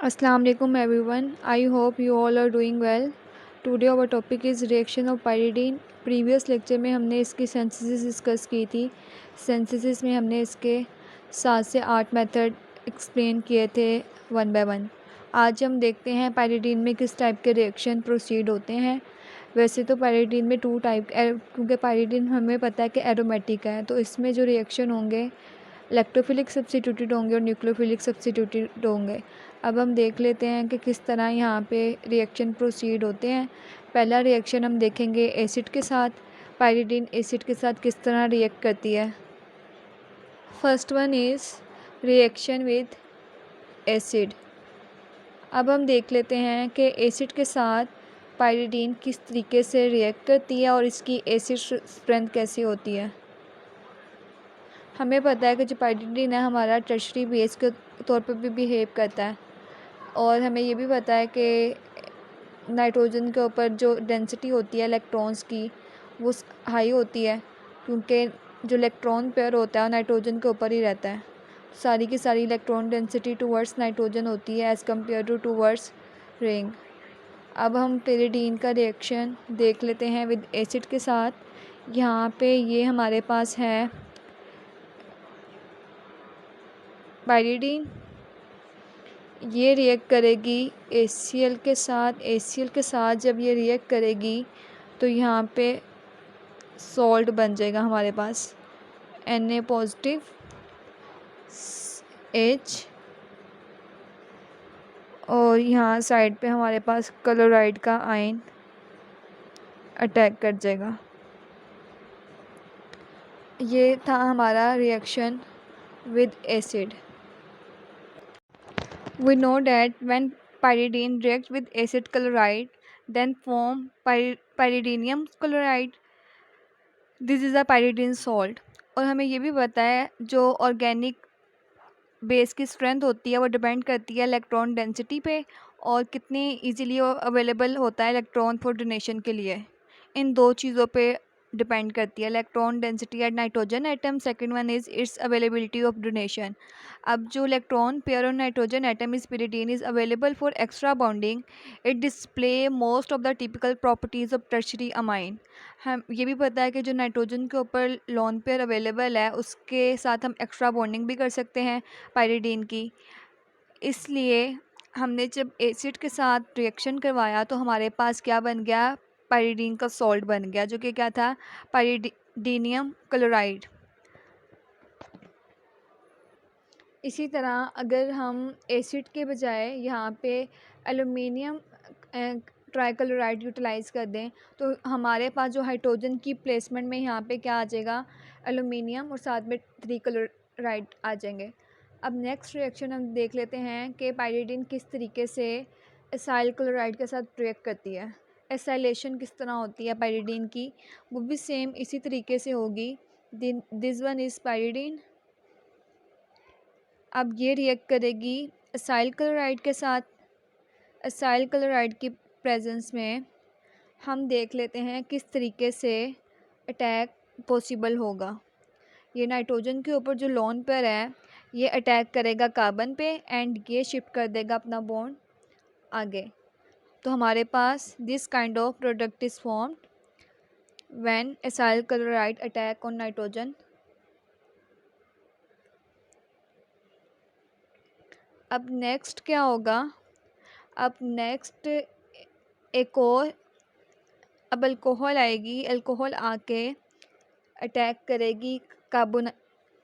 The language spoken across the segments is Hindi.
Assalamu alaikum everyone. I hope you all are doing well. Today our topic is reaction of pyridine. Previous lecture में हमने इसकी सिंथेसिस डिस्कस की थी. सिंथेसिस में हमने इसके 7 से 8 मेथड एक्सप्लेन किए थे वन बाय वन. आज हम देखते हैं पायरिडीन में किस टाइप के रिएक्शन प्रोसीड होते हैं. वैसे तो पायरिडीन में 2 टाइप, क्योंकि पायरिडीन हमें पता है कि एरोमेटिक है, तो इसमें जो रिएक्शन होंगे इलेक्ट्रोफिलिक सब्स्टिट्यूटेड होंगे और न्यूक्लियोफिलिक सब्स्टिट्यूटेड होंगे. अब हम देख लेते हैं कि किस तरह यहाँ पे रिएक्शन प्रोसीड होते हैं. पहला रिएक्शन हम देखेंगे एसिड के साथ. पायरिडीन एसिड के साथ किस तरह रिएक्ट करती है. First one is reaction with acid. अब हम देख लेते हैं कि एसिड के साथ पायरिडीन किस तरीके से रिएक्ट करती है और इसकी एसिड स्ट्रेंथ कैसी होती है. हमें पता है कि जो पायरिडीन है हमारा टर्शरी बेस के तौर पर भी बिहेव करता है, और हमें ये भी पता है कि नाइट्रोजन के ऊपर जो डेंसिटी होती है इलेक्ट्रॉन्स की वो हाई होती है, क्योंकि जो इलेक्ट्रॉन पेयर होता है नाइट्रोजन के ऊपर ही रहता है. सारी की सारी इलेक्ट्रॉन डेंसिटी टूवर्ड्स नाइट्रोजन होती है as compare to towards ring. अब हम पायरिडीन का रिएक्शन देख लेते हैं विद एसिड के साथ. यहाँ पे ये हमारे पास है पायरिडीन. ये रिएक्ट करेगी ACl के साथ. ACl के साथ जब ये रिएक्ट करेगी तो यहाँ पे सॉल्ट बन जाएगा हमारे पास Na पॉजिटिव H, और यहाँ साइड पे हमारे पास क्लोराइड का आयन अटैक कर जाएगा. ये था हमारा reaction with acid. We know that when pyridine reacts with acid chloride, then form pyridinium chloride. This is a pyridine salt. और हमें ये भी पता है जो ऑर्गेनिक बेस की स्ट्रेंथ होती है वो डिपेंड करती है इलेक्ट्रॉन डेंसिटी पे और कितनी इजीली अवेलेबल होता है इलेक्ट्रॉन फॉर डोनेशन के लिए. इन दो चीज़ों पे डिपेंड करती है electron density at nitrogen atom. Second one is it's availability of donation. अब जो electron pair on nitrogen atom is pyridine is available for extra bonding. It display most of the typical properties of tertiary amine. हम ये भी पता है कि जो नाइट्रोजन के ऊपर लोन पेयर अवेलेबल है उसके साथ हम एक्स्ट्रा बॉन्डिंग भी कर सकते हैं पायरिडीन की. इसलिए हमने जब एसिड के साथ रिएक्शन करवाया तो हमारे पास क्या बन गया, पायरिडीन का सॉल्ट बन गया, जो कि क्या था, पायरिडीनियम क्लोराइड. इसी तरह अगर हम एसिड के बजाय यहाँ पे एल्युमिनियम ट्राइक्लोराइड यूटिलाइज़ कर दें तो हमारे पास जो हाइड्रोजन की प्लेसमेंट में यहाँ पे क्या आ जाएगा, एल्युमिनियम, और साथ में 3 क्लोराइड आ जाएंगे. अब नेक्स्ट रिएक्शन हम देख लेते हैं कि पायरिडीन किस तरीके से एसाइल क्लोराइड के साथ रिएक्ट करती है. एसाइलेशन किस तरह होती है पायरिडीन की, वो भी सेम इसी तरीके से होगी. This one is pyridine. अब ये रिएक्ट करेगी एसाइल क्लोराइड के साथ. एसाइल क्लोराइड की प्रेजेंस में हम देख लेते हैं किस तरीके से अटैक पॉसिबल होगा. ये नाइट्रोजन के ऊपर जो लोन पेयर है ये अटैक करेगा कार्बन पे एंड ये शिफ्ट कर देगा अपना बॉन्ड आगे. तो हमारे पास this kind of product is formed when acyl chloride attack on nitrogen. अब नेक्स्ट क्या होगा, अब नेक्स्ट एक और अब अल्कोहल आएगी. अल्कोहल आके अटैक करेगी कार्बन.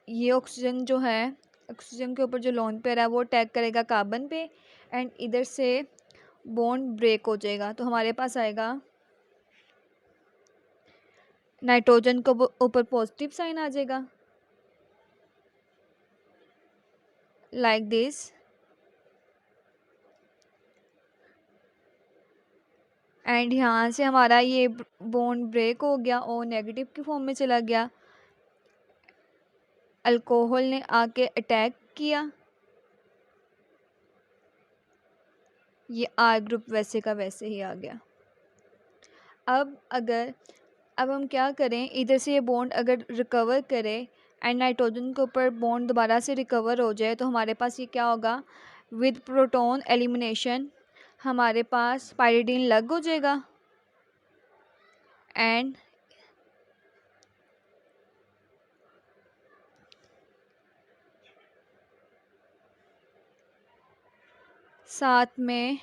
ये ऑक्सीजन जो है, ऑक्सीजन के ऊपर जो लोन पेयर है वो अटैक करेगा कार्बन पे एंड इधर से बॉन्ड ब्रेक हो जाएगा. तो हमारे पास आएगा नाइट्रोजन को ऊपर पॉजिटिव साइन आ जाएगा लाइक दिस, एंड यहाँ से हमारा ये बॉन्ड ब्रेक हो गया और नेगेटिव की फॉर्म में चला गया. अल्कोहल ने आके अटैक किया, ये आर ग्रुप वैसे का वैसे ही आ गया. अब हम क्या करें, इधर से ये बॉन्ड अगर रिकवर करे एंड नाइट्रोजन के ऊपर बॉन्ड दोबारा से रिकवर हो जाए तो हमारे पास ये क्या होगा, विद प्रोटॉन एलिमिनेशन हमारे पास पाइरिडीन लग हो जाएगा एंड साथ में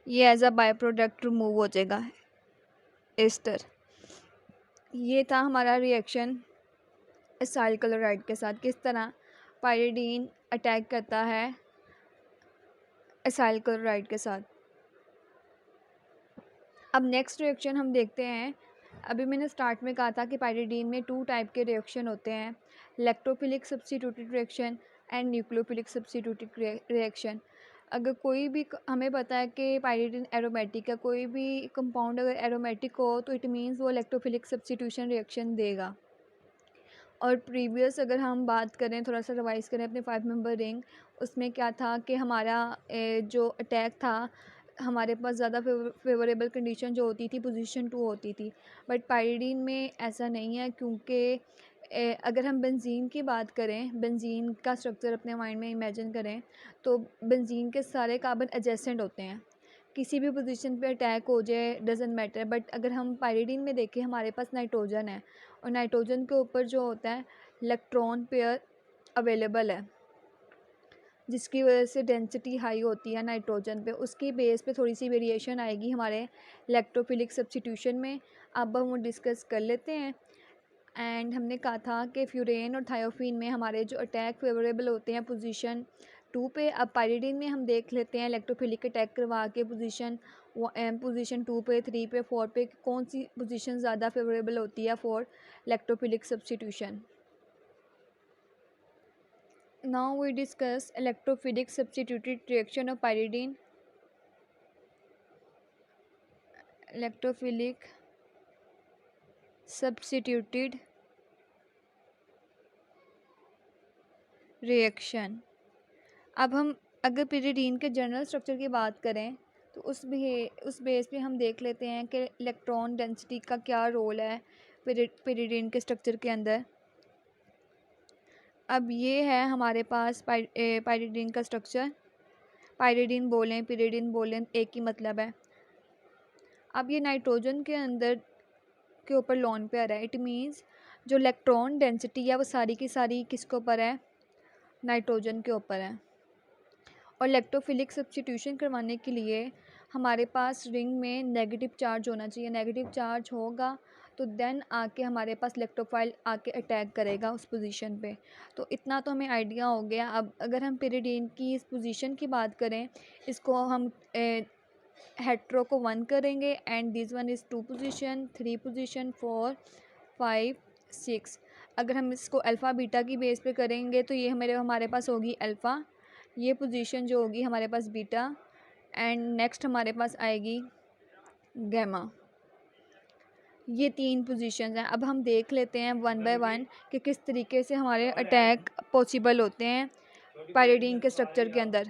ये as a by product remove हो जाएगा एस्टर। ये था हमारा रिएक्शन एसाइल क्लोराइड के साथ, किस तरह पाइरिडीन अटैक करता है एसाइल क्लोराइड के साथ। अब नेक्स्ट रिएक्शन हम देखते हैं। अभी मैंने स्टार्ट में कहा था कि पाइरिडीन में 2 टाइप के रिएक्शन होते हैं, electrophilic substituted reaction and nucleophilic substituted reaction. अगर कोई भी हमें पता है कि पाइरिडीन एरोमेटिक है, कोई भी कंपाउंड अगर एरोमेटिक हो तो इट मीन्स वो इलेक्ट्रोफिलिक सब्स्टिट्यूशन रिएक्शन देगा। और प्रीवियस अगर हम बात करें, थोड़ा सा रिवाइज़ करें अपने 5 मेंबर रिंग, उसमें क्या था कि हमारा जो अटैक था, हमारे पास ज़्यादा फेवरेबल कंडीशन जो होती थी पोजीशन 2 होती थी। बट पाइरिडीन में ऐसा नहीं है, क्योंकि अगर हम बेंजीन की बात करें, बेंजीन का स्ट्रक्चर अपने माइंड में इमेजिन करें तो बेंजीन के सारे कार्बन एडजेसेंट होते हैं, किसी भी पोजीशन पे अटैक हो जाए डजेंट मैटर। बट अगर हम पाइरिडीन में देखें, हमारे पास नाइट्रोजन है और नाइट्रोजन के ऊपर जो होता है इलेक्ट्रॉन पेयर अवेलेबल है, जिसकी वजह से डेंसिटी हाई होती है नाइट्रोजन पे। उसकी बेस पे थोड़ी सी वेरिएशन आएगी हमारे इलेक्ट्रोफिलिक सब्स्टिट्यूशन में। अब हम डिस्कस कर लेते हैं। एंड हमने कहा था कि फ्यूरेन और थायोफीन में हमारे जो अटैक फेवरेबल होते हैं पोजीशन 2 पे। अब पाइरिडीन में हम देख लेते हैं इलेक्ट्रोफिलिक अटैक करवा के पोजीशन 2 पे, 3 पे, 4 पे कौन सी पोजीशन ज़्यादा फेवरेबल होती है for electrophilic substitution. Now we discuss electrophilic substituted reaction of pyridine. Electrophilic substituted reaction. अब हम अगर pyridine के जनरल स्ट्रक्चर की बात करें तो उस बेस पे हम देख लेते हैं कि इलेक्ट्रॉन डेंसिटी का क्या रोल है pyridine के स्ट्रक्चर के अंदर। अब ये है हमारे पास पाइरिडीन का स्ट्रक्चर। पाइरिडीन बोलें pyridine बोलें एक ही मतलब है। अब ये नाइट्रोजन के अंदर के ऊपर लोन पेयर है, इट मीन्स जो इलेक्ट्रॉन डेंसिटी है वो सारी की सारी किसके ऊपर है, नाइट्रोजन के ऊपर है। और इलेक्ट्रोफिलिक सब्स्टिट्यूशन करवाने के लिए हमारे पास रिंग में नेगेटिव चार्ज होना चाहिए। नेगेटिव चार्ज होगा तो देन आके हमारे पास इलेक्ट्रोफाइल आके अटैक करेगा उस पोजीशन पे। तो इतना तो हमें आइडिया हो गया। अब अगर हम pyridine की इस पोजीशन की बात करें, इसको हम हेट्रो को 1 करेंगे and this one is 2 position, 3 position, 4, 5, 6। अगर हम इसको अल्फ़ा बीटा की बेस पे करेंगे तो ये हमारे पास होगी अल्फ़ा, ये पोजीशन जो होगी हमारे पास बीटा एंड नेक्स्ट हमारे पास आएगी गैमा। ये 3 पोजीशंस हैं। अब हम देख लेते हैं 1 बाय 1 कि किस तरीके से हमारे अटैक पॉसिबल होते हैं पाइरिडीन के स्ट्रक्चर के अंदर।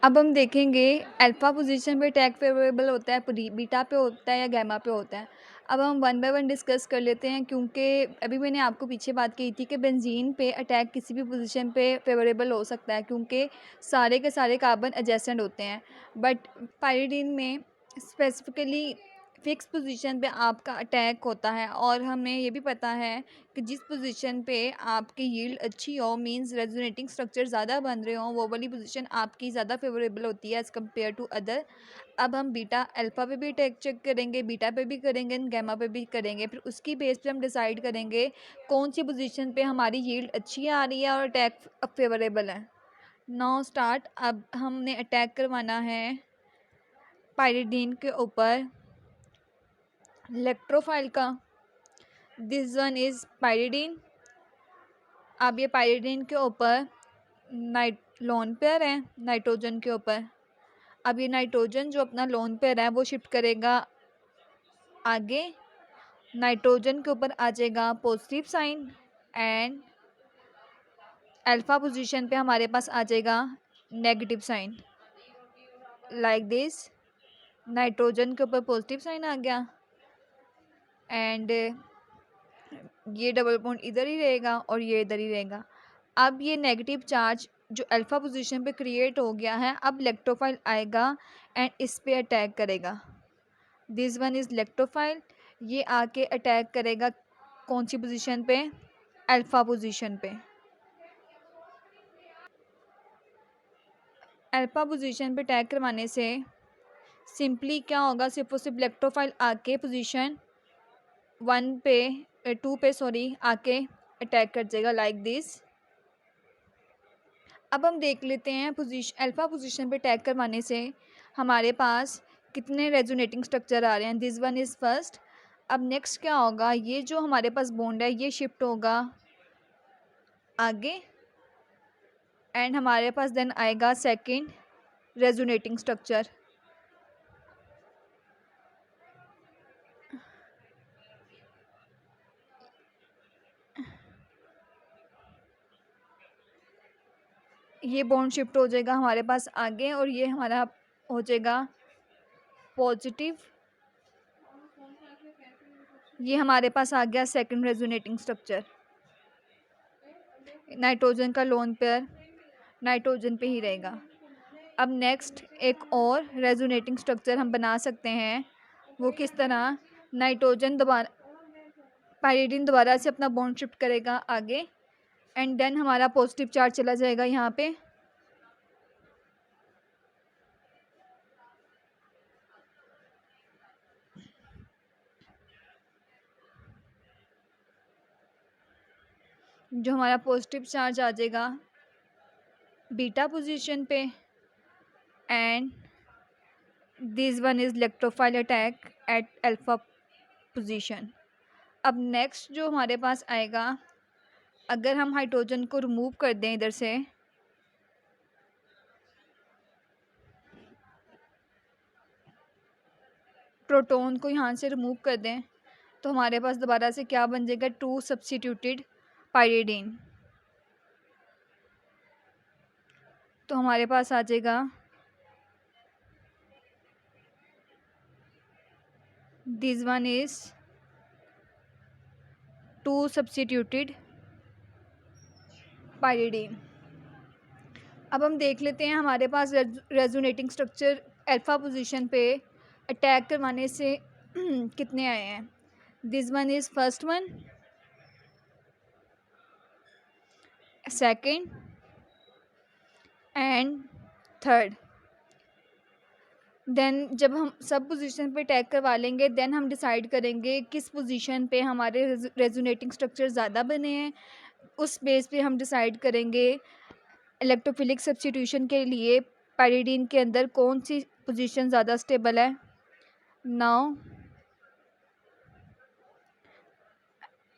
अब हम देखेंगे अल्फ़ा पोजीशन पे अटैक फेवरेबल होता है, बीटा पे होता है या गैमा पे होता है। अब हम 1 बाय 1 डिस्कस कर लेते हैं, क्योंकि अभी मैंने आपको पीछे बात की थी कि बेंजीन पे अटैक किसी भी पोजीशन पे फेवरेबल हो सकता है, क्योंकि सारे के सारे कार्बन एडजेसेंट होते हैं। बट पाइरिडीन में स्पेसिफिकली फ़िक्स पोजीशन पे आपका अटैक होता है। और हमें ये भी पता है कि जिस पोजीशन पे आपकी यील्ड अच्छी हो, मींस रेजोनेटिंग स्ट्रक्चर ज़्यादा बन रहे हों, वो वाली पोजीशन आपकी ज़्यादा फेवरेबल होती है एज़ कम्पेयर टू अदर। अब हम बीटा अल्फ़ा पे भी अटैक चेक करेंगे, बीटा पे भी करेंगे, गैमा पे भी करेंगे। फिर उसकी बेस पे हम डिसाइड करेंगे कौन सी पोजीशन पे हमारी यील्ड अच्छी आ रही है और अटैक फेवरेबल है। Now start. अब हमने अटैक करवाना है पाइरिडीन के ऊपर इलेक्ट्रोफाइल का। This one is pyridine. अब ये पाइरिडीन के ऊपर लोन पेयर है नाइट्रोजन के ऊपर। अब ये नाइट्रोजन जो अपना लोन पेयर है वो शिफ्ट करेगा आगे, नाइट्रोजन के ऊपर आ जाएगा positive sign and alpha position पे हमारे पास आ जाएगा negative sign, like this. Nitrogen के ऊपर पॉजिटिव साइन आ गया एंड ये डबल बॉन्ड इधर ही रहेगा और ये इधर ही रहेगा। अब ये नेगेटिव चार्ज जो अल्फ़ा पोजीशन पे क्रिएट हो गया है, अब इलेक्ट्रोफाइल आएगा एंड इस पे अटैक करेगा। दिस वन इज़ इलेक्ट्रोफाइल, ये आके अटैक करेगा कौन सी पोजीशन पे, अल्फ़ा पोजीशन पे। अल्फ़ा पोजीशन पे अटैक करवाने से सिंपली क्या होगा, सिर्फ और सिर्फ इलेक्ट्रोफाइल आके पोजीशन 1 पे 2 पे सॉरी आके अटैक कर जाएगा लाइक दिस। अब हम देख लेते हैं पोजीशन अल्फ़ा पोजीशन पे अटैक करवाने से हमारे पास कितने रेजोनेटिंग स्ट्रक्चर आ रहे हैं। This one is first. अब नेक्स्ट क्या होगा, ये जो हमारे पास बॉन्ड है ये शिफ्ट होगा आगे एंड हमारे पास देन आएगा सेकंड रेजोनेटिंग स्ट्रक्चर। ये बॉन्ड शिफ्ट हो जाएगा हमारे पास आगे और ये हमारा हो जाएगा पॉजिटिव। ये हमारे पास आ गया सेकंड रेजोनेटिंग स्ट्रक्चर। नाइट्रोजन का लोन पेयर नाइट्रोजन पे ही रहेगा। अब नेक्स्ट एक और रेजोनेटिंग स्ट्रक्चर हम बना सकते हैं, वो किस तरह, नाइट्रोजन दोबारा पायरीडीन दोबारा से अपना बॉन्ड शिफ्ट करेगा आगे एंड देन हमारा पॉजिटिव चार्ज चला जाएगा यहाँ पे। जो हमारा पॉजिटिव चार्ज आ जाएगा बीटा पोजीशन पे and this one is electrophile attack at alpha position. अब नेक्स्ट जो हमारे पास आएगा, अगर हम हाइड्रोजन को रिमूव कर दें इधर से, प्रोटॉन को यहाँ से रिमूव कर दें, तो हमारे पास दोबारा से क्या बन जाएगा, 2 सब्स्टिट्यूटेड पायरीडीन। तो हमारे पास आ जाएगा this one is 2 substituted pyridine. अब हम देख लेते हैं हमारे पास रेजोनेटिंग स्ट्रक्चर अल्फा पोजीशन पे अटैक करवाने से कितने आए हैं। This one is first one, second and third. Then जब हम सब पोजीशन पे अटैक करवा लेंगे देन हम डिसाइड करेंगे किस पोजीशन पे हमारे रेजोनेटिंग स्ट्रक्चर ज़्यादा बने हैं। उस बेस पे हम डिसाइड करेंगे इलेक्ट्रोफिलिक सब्स्टिट्यूशन के लिए पायरीडीन के अंदर कौन सी पोजीशन ज़्यादा स्टेबल है। Now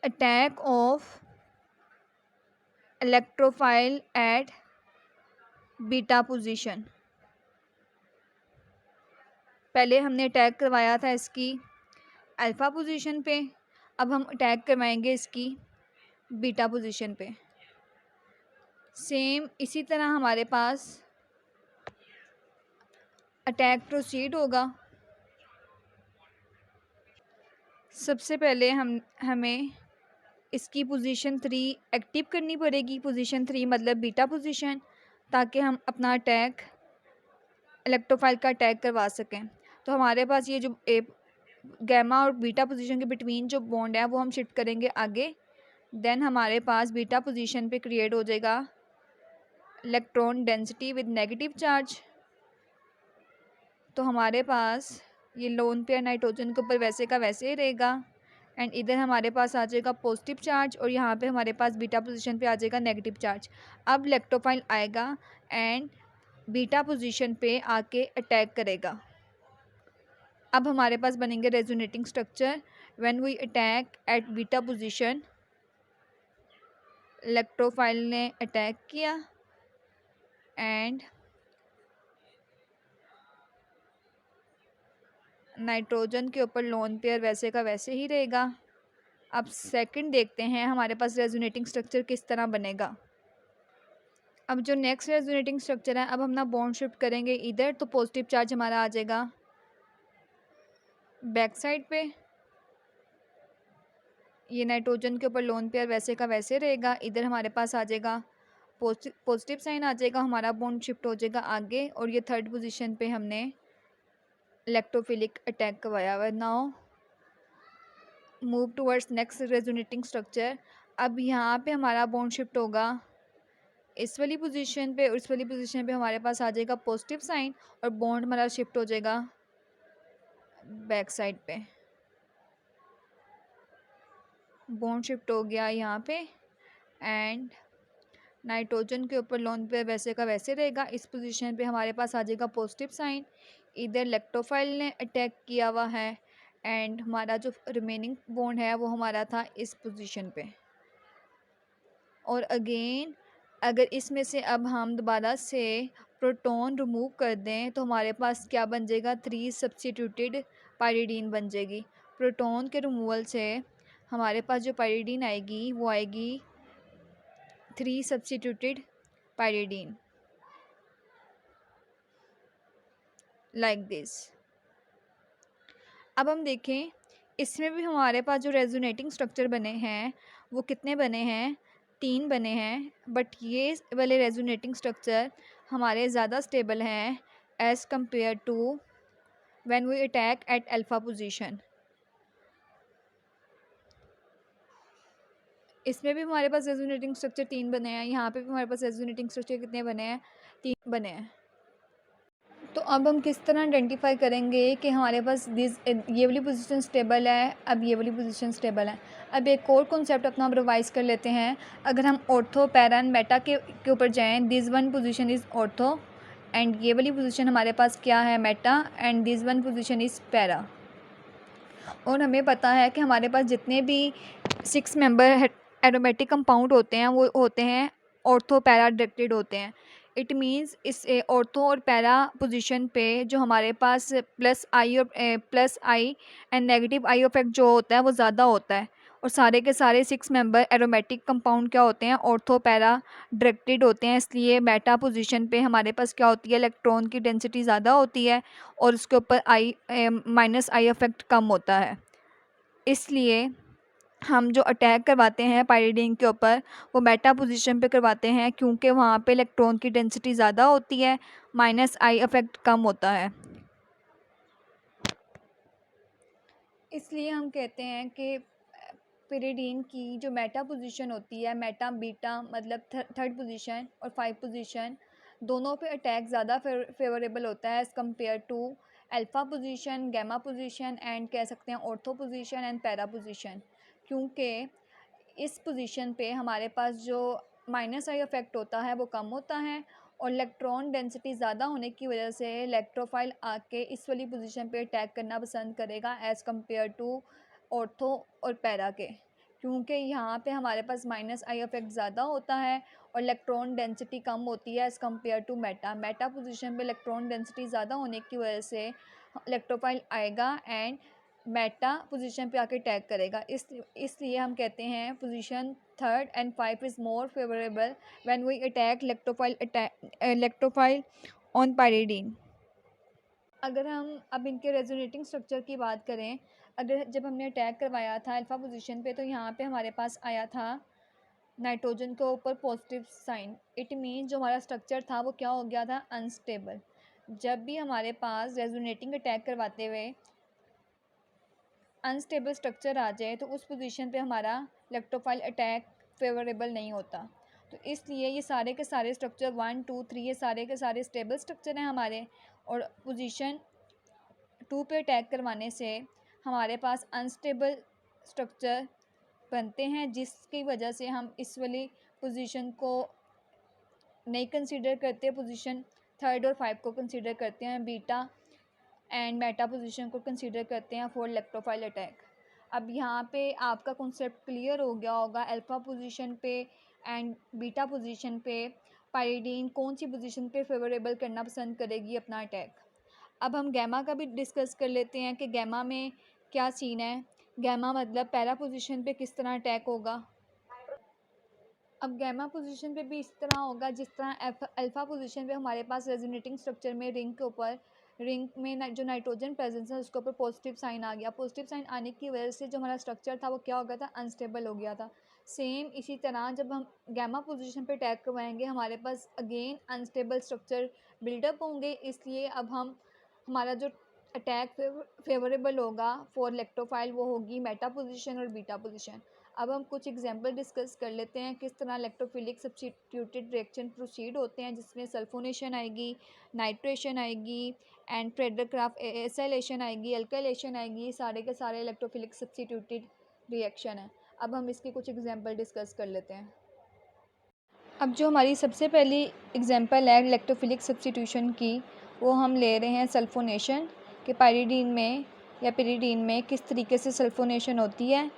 attack of electrophile at beta position. पहले हमने अटैक करवाया था इसकी अल्फ़ा पोजीशन पे, अब हम अटैक करवाएंगे इसकी बीटा पोजीशन पे। सेम इसी तरह हमारे पास अटैक प्रोसीड होगा। सबसे पहले हमें इसकी पोजीशन 3 एक्टिव करनी पड़ेगी। पोजीशन 3 मतलब बीटा पोजीशन, ताकि हम अपना अटैक इलेक्ट्रोफाइल का अटैक करवा सकें। तो हमारे पास ये जो गैमा और बीटा पोजीशन के बिटवीन जो बॉन्ड है वो हम शिफ्ट करेंगे आगे। देन हमारे पास बीटा पोजीशन पे क्रिएट हो जाएगा electron density with negative charge. तो हमारे पास ये लोन पेयर नाइट्रोजन के ऊपर वैसे का वैसे ही रहेगा एंड इधर हमारे पास आ जाएगा पॉजिटिव चार्ज और यहाँ पे हमारे पास बीटा पोजीशन पे आ जाएगा नेगेटिव चार्ज। अब इलेक्ट्रोफाइल आएगा एंड बीटा पोजीशन पे आके अटैक करेगा। अब हमारे पास बनेंगे resonating structure. When we attack at beta position, electrophile ने अटैक किया एंड नाइट्रोजन के ऊपर लोन पेयर वैसे का वैसे ही रहेगा। अब सेकंड देखते हैं हमारे पास रेजोनेटिंग स्ट्रक्चर किस तरह बनेगा। अब जो नेक्स्ट रेजोनेटिंग स्ट्रक्चर है, अब हम ना बॉन्ड शिफ्ट करेंगे इधर, तो पॉजिटिव चार्ज हमारा आ जाएगा बैक साइड पे। ये नाइट्रोजन के ऊपर लोन पेयर वैसे का वैसे रहेगा। इधर हमारे पास आ जाएगा पॉजिटिव साइन आ जाएगा, हमारा बॉन्ड शिफ्ट हो जाएगा आगे, और ये थर्ड पोजीशन पे हमने इलेक्ट्रोफिलिक अटैक करवाया हुआ है। Now move towards next resonating structure. अब यहाँ पे हमारा बॉन्ड शिफ्ट होगा इस वाली पोजीशन पे, और इस वाली पोजीशन पे हमारे पास आ जाएगा पॉजिटिव साइन, और बॉन्ड हमारा शिफ्ट हो जाएगा बैक साइड पे। बॉन्ड शिफ्ट हो गया यहाँ पे, एंड नाइट्रोजन के ऊपर लोन पे वैसे का वैसे रहेगा। इस पोजीशन पे हमारे पास आ जाएगा पॉजिटिव साइन, इधर इलेक्ट्रोफाइल ने अटैक किया हुआ है, एंड हमारा जो रिमेनिंग बॉन्ड है वो हमारा था इस पोजीशन पे। और अगेन अगर इसमें से अब हम दोबारा से प्रोटॉन रिमूव कर दें तो हमारे पास क्या बन जाएगा, 3 सब्स्टिट्यूटेड पाइरिडीन बन जाएगी। प्रोटॉन के रिमूवल से हमारे पास जो पाइरिडीन आएगी वो आएगी 3 सब्स्टिट्यूटेड पाइरिडीन, लाइक दिस। अब हम देखें इसमें भी हमारे पास जो रेजोनेटिंग स्ट्रक्चर बने हैं वो कितने बने हैं, 3 बने हैं, बट ये वाले रेजोनेटिंग स्ट्रक्चर हमारे ज़्यादा स्टेबल हैं as compare to when we attack at alpha position. इसमें भी हमारे पास रेजोनेटिंग स्ट्रक्चर 3 बने हैं, यहाँ पे भी हमारे पास रेजोनेटिंग स्ट्रक्चर कितने बने हैं, 3 बने हैं। तो अब हम किस तरह आइडेंटिफाई करेंगे कि हमारे पास ये वाली पोजीशन स्टेबल है, अब ये वाली पोजीशन स्टेबल है। अब एक और कॉन्सेप्ट अपना हम रिवाइज कर लेते हैं। अगर हम ऑर्थो, पैरा एंड मेटा के ऊपर जाएं, this one position is ortho, and ये वाली पोजीशन हमारे पास क्या है, Meta, and this one position is para. और हमें पता है कि हमारे पास जितने भी 6 मेंबर एरोमेटिक कंपाउंड होते हैं वो होते हैं ऑर्थो पैरा डायरेक्टेड होते हैं। इट मीन्स इस ऑर्थो और पैरा पोजीशन पे जो हमारे पास plus I and negative I effect जो होता है वो ज़्यादा होता है, और सारे के सारे 6 मेंबर एरोमेटिक कंपाउंड क्या होते हैं, ऑर्थो पैरा डायरेक्टेड होते हैं। इसलिए मेटा पोजीशन पे हमारे पास क्या होती है, इलेक्ट्रॉन की डेंसिटी ज़्यादा होती है, और उसके ऊपर माइनस आई इफेक्ट कम होता है। इसलिए हम जो अटैक करवाते हैं पाइरिडीन के ऊपर वो मेटा पोजीशन पे करवाते हैं, क्योंकि वहाँ पे इलेक्ट्रॉन की डेंसिटी ज़्यादा होती है, माइनस आई इफेक्ट कम होता है। इसलिए हम कहते हैं कि पाइरिडीन की जो मेटा पोजीशन होती है, मेटा बीटा मतलब थर्ड पोजीशन और 5 पोजीशन दोनों पे अटैक ज़्यादा फेवरेबल होता है as compare to alpha position, gamma position, and कह सकते हैं ortho position and para position. क्योंकि इस पोजीशन पे हमारे पास जो माइनस आई इफेक्ट होता है वो कम होता है, और इलेक्ट्रॉन डेंसिटी ज़्यादा होने की वजह से इलेक्ट्रोफाइल आके इस वाली पोजीशन पे अटैक करना पसंद करेगा एज़ कम्पेयर टू ऑर्थो और पैरा के, क्योंकि यहाँ पे हमारे पास माइनस आई इफेक्ट ज़्यादा होता है और इलेक्ट्रॉन डेंसिटी कम होती है as compare to meta position पे इलेक्ट्रॉन डेंसिटी ज़्यादा होने की वजह से इलेक्ट्रोफाइल आएगा एंड मेटा पोजीशन पे आके अटैक करेगा। इसलिए हम कहते हैं position 3rd and 5 is more favourable when we attack electrophile on pyridine. अगर हम अब इनके रेजोनेटिंग स्ट्रक्चर की बात करें, अगर जब हमने अटैक करवाया था अल्फ़ा पोजीशन पे तो यहाँ पे हमारे पास आया था नाइट्रोजन के ऊपर पॉजिटिव साइन। इट मीन जो हमारा स्ट्रक्चर था वो क्या हो गया था, अनस्टेबल। जब भी हमारे पास रेजोनेटिंग अटैक करवाते हुए अनस्टेबल स्ट्रक्चर आ जाए तो उस पोजीशन पे हमारा इलेक्ट्रोफाइल अटैक फेवरेबल नहीं होता। तो इसलिए ये सारे के सारे स्ट्रक्चर 1 2 3 ये सारे के सारे स्टेबल स्ट्रक्चर हैं हमारे, और पोजीशन 2 पे अटैक करवाने से हमारे पास अनस्टेबल स्ट्रक्चर बनते हैं, जिसकी वजह से हम इस वाली पोजीशन को नहीं कंसीडर करते, पोजीशन 3rd और 5 को कंसीडर करते हैं, बीटा एंड मेटा पोजीशन को कंसीडर करते हैं फॉर इलेक्ट्रोफाइल अटैक। अब यहाँ पे आपका कॉन्सेप्ट क्लियर हो गया होगा, अल्फ़ा पोजीशन पे एंड बीटा पोजीशन पे पाइरिडीन कौन सी पोजीशन पे फेवरेबल करना पसंद करेगी अपना अटैक। अब हम गैमा का भी डिस्कस कर लेते हैं कि गैमा में क्या सीन है। गैमा मतलब पैरा पोजीशन पे किस तरह अटैक होगा। अब गैमा पोजीशन पे भी इस तरह होगा जिस तरह अल्फ़ा पोजीशन पे हमारे पास रेजोनेटिंग स्ट्रक्चर में रिंग में जो नाइट्रोजन प्रेजेंस है उसके ऊपर पॉजिटिव साइन आ गया। पॉजिटिव साइन आने की वजह से जो हमारा स्ट्रक्चर था वो क्या हो गया था, अनस्टेबल हो गया था। सेम इसी तरह जब हम गैमा पोजीशन पे अटैक करवाएंगे हमारे पास अगेन अनस्टेबल स्ट्रक्चर बिल्डअप होंगे, इसलिए अब हमारा जो अटैक फेवरेबल होगा फॉर इलेक्ट्रोफाइल वो होगी मेटा पोजीशन और बीटा पोजीशन। अब हम कुछ एग्जांपल डिस्कस कर लेते हैं किस तरह इलेक्ट्रोफिलिक सब्स्टिट्यूटेड रिएक्शन प्रोसीड होते हैं, जिसमें सल्फोनेशन आएगी, नाइट्रेशन आएगी एंड फ्रेडरक्राफ्ट एसाइलेशन आएगी, अल्काइलेशन आएगी, सारे के सारे इलेक्ट्रोफिलिक सब्स्टिट्यूटेड रिएक्शन है। अब हम इसके कुछ एग्जांपल डिस्कस कर लेते हैं। अब जो हमारी सबसे पहली एग्जांपल है इलेक्ट्रोफिलिक सब्स्टिट्यूशन की, वो हम ले रहे हैं सल्फोनेशन के पाइरीडीन में या पिरीडीन में किस तरीके से सल्फोनेशन होती है।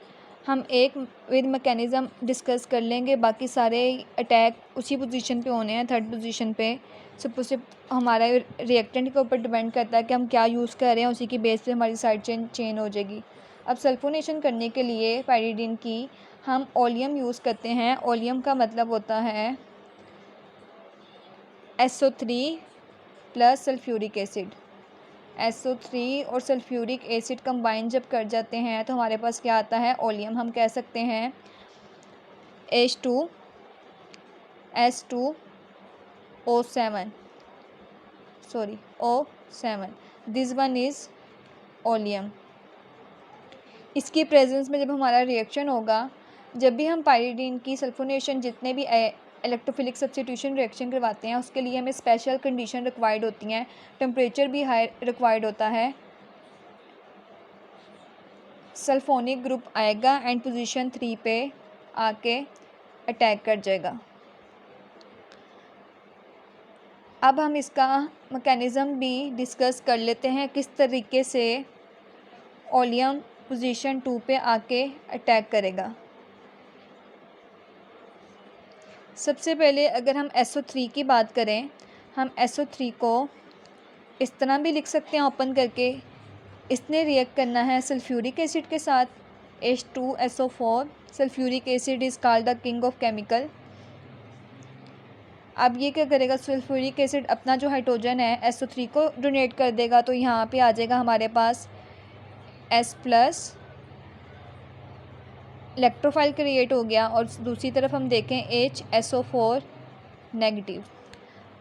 हम एक विद मैकेनिज़्म डिस्कस कर लेंगे, बाकी सारे अटैक उसी पोजीशन पे होने हैं, थर्ड पोजीशन पे। सपोज हमारा रिएक्टेंट के ऊपर डिपेंड करता है कि हम क्या यूज़ कर रहे हैं, उसी की बेस पे हमारी साइड चेन चेंज हो जाएगी। अब सल्फोनेशन करने के लिए पाइरीडीन की हम ओलियम यूज़ करते हैं। ओलियम का मतलब होता है SO3 plus sulphuric acid. SO3 और सल्फ्यूरिक एसिड कंबाइन जब कर जाते हैं तो हमारे पास क्या आता है, ओलियम। हम कह सकते हैं H2S2O7 O7, this one is oleum. इसकी प्रेजेंस में जब हमारा रिएक्शन होगा, जब भी हम पाइरीडीन की सल्फोनेशन जितने भी इलेक्ट्रोफिलिक सब्स्टिट्यूशन रिएक्शन करवाते हैं उसके लिए हमें स्पेशल कंडीशन रिक्वायर्ड होती हैं, टेम्परेचर भी हाई रिक्वायर्ड होता है। सल्फोनिक ग्रुप आएगा एंड पोजीशन 3 पे आके अटैक कर जाएगा। अब हम इसका मैकेनिज़्म भी डिस्कस कर लेते हैं किस तरीके से ओलियम पोजीशन 2 पे आके अटैक करेगा। सबसे पहले अगर हम SO3 की बात करें, हम SO3 को इस तरह भी लिख सकते हैं ओपन करके। इसने रिएक्ट करना है सल्फ्यूरिक एसिड के साथ H2SO4। Sulphuric acid is called the king of chemical. अब ये क्या करेगा, सल्फ्यूरिक एसिड अपना जो हाइड्रोजन है SO3 को डोनेट कर देगा, तो यहाँ पे आ जाएगा हमारे पास S+ इलेक्ट्रोफाइल क्रिएट हो गया और दूसरी तरफ हम देखें HSO4 नेगेटिव।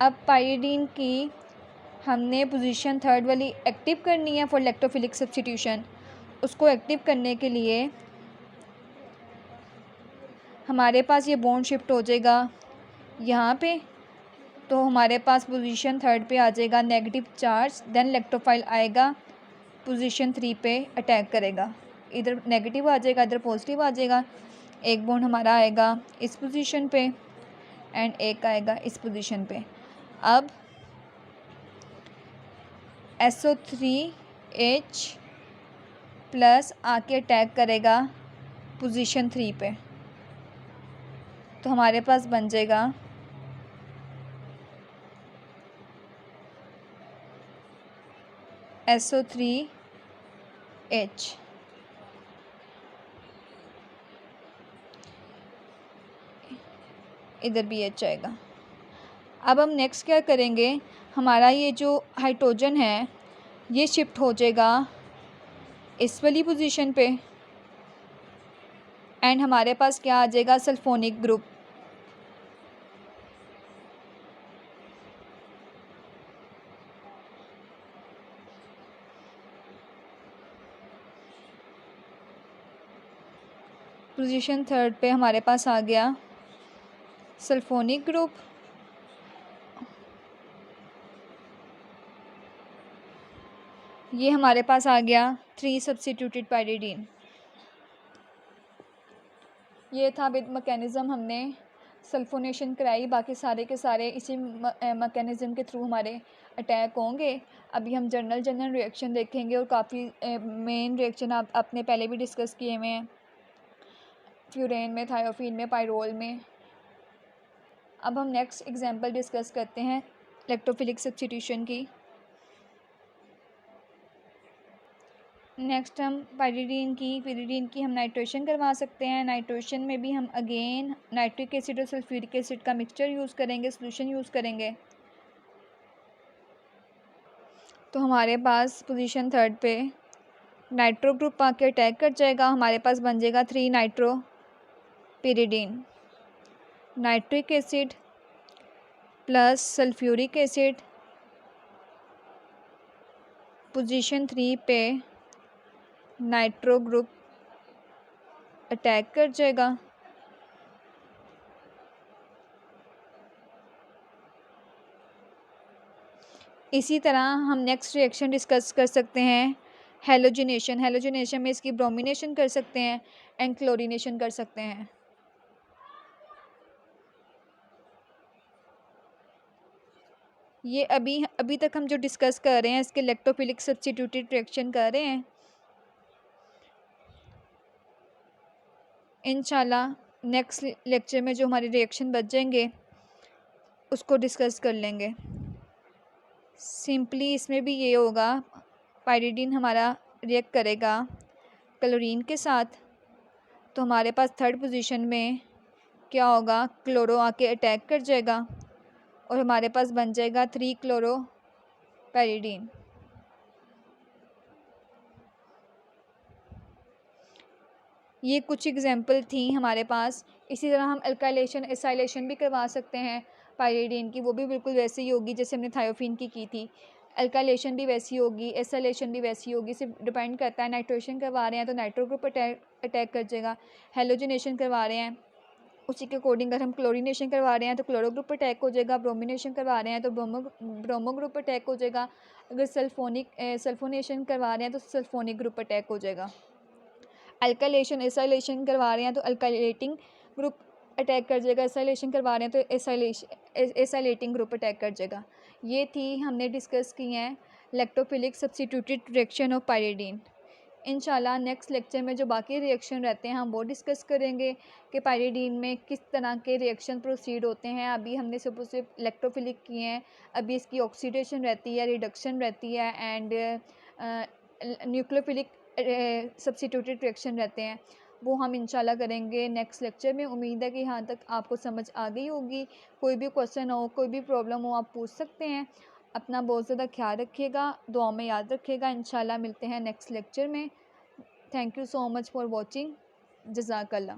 अब पाइरीडीन की हमने पोजीशन 3 वाली एक्टिव करनी है फॉर इलेक्ट्रोफिलिक सब्स्टिट्यूशन। उसको एक्टिव करने के लिए हमारे पास ये बॉन्ड शिफ्ट हो जाएगा यहाँ पे, तो हमारे पास पोजीशन 3 पे आ जाएगा नेगेटिव चार्ज। देन इलेक्ट्रोफाइल आएगा पोजीशन 3 पे अटैक करेगा। इधर नेगेटिव आ जाएगा, इधर पॉजिटिव आ जाएगा। एक बॉन्ड हमारा आएगा इस पोजीशन पे एंड एक आएगा इस पोजीशन पे। अब SO3H+ आके अटैक करेगा पोजीशन 3 पे, तो हमारे पास बन जाएगा SO3H। इधर भी H आएगा। अब हम नेक्स्ट क्या करेंगे, हमारा ये जो हाइड्रोजन है ये शिफ्ट हो जाएगा इस वाली पोजीशन पे एंड हमारे पास क्या आ जाएगा, सल्फोनिक ग्रुप। पोजीशन 3 पे हमारे पास आ गया सल्फोनिक ग्रुप। ये हमारे पास आ गया 3 सब्स्टिट्यूटेड पाइरीडीन। ये था विद मैकेनिज़्म हमने सल्फोनेशन कराई, बाकी सारे के सारे इसी मैकेनिज़्म के थ्रू हमारे अटैक होंगे। अभी हम जनरल रिएक्शन देखेंगे और काफ़ी मेन रिएक्शन आपने पहले भी डिस्कस किए हुए हैं, फ्यूरेन में, थायोफीन में, पाइरोल में। अब हम नेक्स्ट एग्जांपल डिस्कस करते हैं इलेक्ट्रोफिलिक सब्स्टिट्यूशन की। नेक्स्ट हम पिरीडीन की हम नाइट्रेशन करवा सकते हैं। नाइट्रेशन में भी हम अगेन नाइट्रिक एसिड और सल्फ्यूरिक एसिड का मिक्सचर यूज़ करेंगे, सोल्यूशन यूज़ करेंगे। तो हमारे पास पोजीशन 3 पे नाइट्रो ग्रुप आके अटैक कर जाएगा, हमारे पास बन जाएगा 3 nitro pyridine, nitric acid plus sulphuric acid position 3 पे नाइट्रो ग्रुप अटैक कर जाएगा। इसी तरह हम नेक्स्ट रिएक्शन डिस्कस कर सकते हैं हेलोजिनेशन। हेलोजिनेशन में इसकी ब्रोमिनेशन कर सकते हैं एंड क्लोरीनेशन कर सकते हैं। ये अभी तक हम जो डिस्कस कर रहे हैं इसके इलेक्ट्रोफिलिक सब्स्टिट्यूटेड रिएक्शन कर रहे हैं। इंशाल्लाह नेक्स्ट लेक्चर में जो हमारे रिएक्शन बच जाएंगे उसको डिस्कस कर लेंगे। सिंपली इसमें भी ये होगा, पाइरिडीन हमारा रिएक्ट करेगा क्लोरीन के साथ, तो हमारे पास थर्ड पोजीशन में क्या होगा, क्लोरो आके अटैक कर जाएगा और हमारे पास बन जाएगा 3 क्लोरो पाइरिडीन। ये कुछ एग्जांपल थी हमारे पास। इसी तरह हम अल्काइलेशन एसाइलेशन भी करवा सकते हैं पाइरिडीन की, वो भी बिल्कुल वैसे ही होगी जैसे हमने थायोफिन की थी। अल्काइलेशन भी वैसी होगी, एसाइलेशन भी वैसी होगी, सिर्फ डिपेंड करता है। नाइट्रोशन करवा रहे हैं तो नाइट्रो ग्रुप अटैक कर जाएगा। हेलोजिनेशन करवा रहे हैं उसी के अकॉर्डिंग, अगर हम क्लोरीनेशन करवा रहे हैं तो क्लोरो ग्रुप अटैक हो जाएगा। ब्रोमिनेशन करवा रहे हैं तो ब्रोमो ग्रुप अटैक हो जाएगा। अगर सल्फोनेशन करवा रहे हैं तो सल्फोनिक ग्रुप अटैक हो जाएगा। अल्काइलेशन एसाइलेशन करवा रहे हैं तो अल्काइलेटिंग ग्रुप अटैक कर जाएगा। एसाइलेशन करवा रहे हैं तो एसाइलेटिंग ग्रुप अटैक कर जाएगा। ये थी हमने डिस्कस की हैं electrophilic substituted reaction of pyridine. इंशाल्लाह नेक्स्ट लेक्चर में जो बाकी रिएक्शन रहते हैं हम वो डिस्कस करेंगे कि पाइरिडीन में किस तरह के रिएक्शन प्रोसीड होते हैं। अभी हमने सिर्फ इलेक्ट्रोफिलिक किए हैं, अभी इसकी ऑक्सीडेशन रहती है, रिडक्शन रहती है एंड न्यूक्लियोफिलिक सब्स्टिट्यूटेड रिएक्शन रहते हैं, वो हम इंशाल्लाह करेंगे नेक्स्ट लेक्चर में। उम्मीद है कि यहाँ तक आपको समझ आ गई होगी। कोई भी क्वेश्चन हो, कोई भी प्रॉब्लम हो, आप पूछ सकते हैं। अपना बहुत ज़्यादा ख्याल रखिएगा, दुआ में याद रखिएगा। इंशाल्लाह मिलते हैं नेक्स्ट लेक्चर में। Thank you so much for watching. जज़ाकल्लाह।